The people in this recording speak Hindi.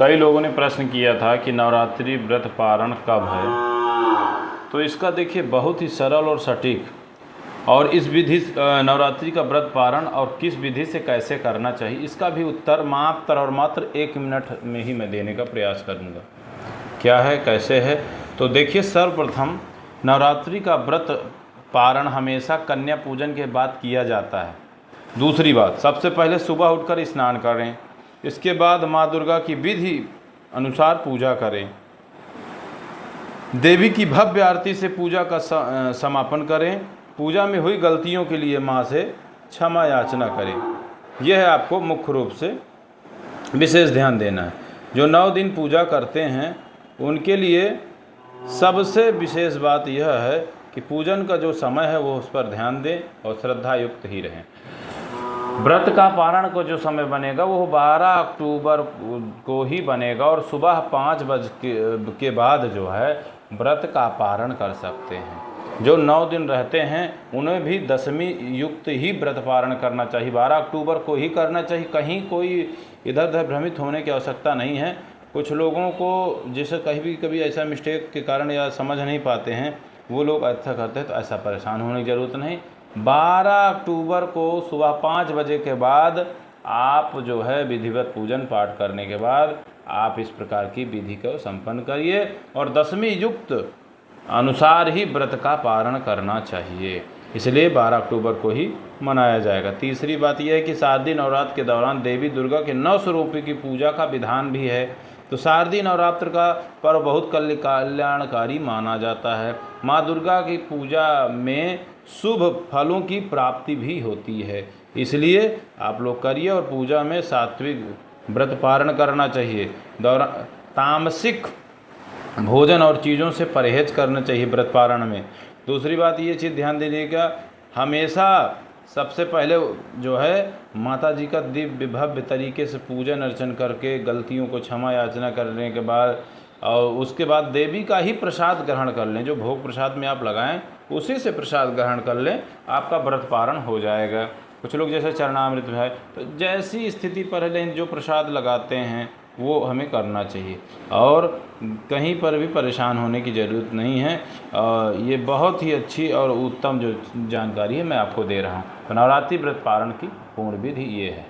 कई लोगों ने प्रश्न किया था कि नवरात्रि व्रत पारण कब है। तो इसका देखिए बहुत ही सरल और सटीक और इस विधि नवरात्रि का व्रत पारण और किस विधि से कैसे करना चाहिए, इसका भी उत्तर मात्र और मात्र 1 मिनट में ही मैं देने का प्रयास करूँगा। क्या है, कैसे है, तो देखिए सर्वप्रथम नवरात्रि का व्रत पारण हमेशा कन्या पूजन के बाद किया जाता है। दूसरी बात, सबसे पहले सुबह उठकर स्नान करें, इसके बाद माँ दुर्गा की विधि अनुसार पूजा करें, देवी की भव्य आरती से पूजा का समापन करें, पूजा में हुई गलतियों के लिए माँ से क्षमा याचना करें। यह है आपको मुख्य रूप से विशेष ध्यान देना है। जो 9 दिन पूजा करते हैं उनके लिए सबसे विशेष बात यह है कि पूजन का जो समय है वो उस पर ध्यान दें और श्रद्धा युक्त ही रहें। व्रत का पारण को जो समय बनेगा वो 12 अक्टूबर को ही बनेगा और सुबह 5 बजे के बाद जो है व्रत का पारण कर सकते हैं। जो 9 दिन रहते हैं उन्हें भी दशमी युक्त ही व्रत पारण करना चाहिए, 12 अक्टूबर को ही करना चाहिए। कहीं कोई इधर उधर भ्रमित होने की आवश्यकता नहीं है। कुछ लोगों को जैसे कभी ऐसा मिस्टेक के कारण या समझ नहीं पाते हैं, वो लोग ऐसा करते हैं, तो ऐसा परेशान होने की ज़रूरत नहीं। 12 अक्टूबर को सुबह 5 बजे के बाद आप जो है विधिवत पूजन पाठ करने के बाद आप इस प्रकार की विधि को संपन्न करिए और दशमी युक्त अनुसार ही व्रत का पारण करना चाहिए, इसलिए 12 अक्टूबर को ही मनाया जाएगा। तीसरी बात यह है कि शारदीय नवरात्र के दौरान देवी दुर्गा के 9 स्वरूपों की पूजा का विधान भी है। तो शारदीय नवरात्र का पर्व बहुत कल्याणकारी माना जाता है। माँ दुर्गा की पूजा में शुभ फलों की प्राप्ति भी होती है, इसलिए आप लोग करिए और पूजा में सात्विक व्रत पारण करना चाहिए। तामसिक भोजन और चीज़ों से परहेज करना चाहिए व्रत पारण में। दूसरी बात ये चीज़ ध्यान दीजिएगा, हमेशा सबसे पहले जो है माता जी का दिव्य भव्य तरीके से पूजन अर्चन करके गलतियों को क्षमा याचना करने के बाद और उसके बाद देवी का ही प्रसाद ग्रहण कर लें। जो भोग प्रसाद में आप लगाएं उसी से प्रसाद ग्रहण कर लें, आपका व्रत पारण हो जाएगा। कुछ लोग जैसे चरणामृत है, तो जैसी स्थिति पर है जो प्रसाद लगाते हैं वो हमें करना चाहिए और कहीं पर भी परेशान होने की ज़रूरत नहीं है। ये बहुत ही अच्छी और उत्तम जो जानकारी है मैं आपको दे रहा हूँ। तो नवरात्रि व्रत पारण की पूर्ण विधि ये है।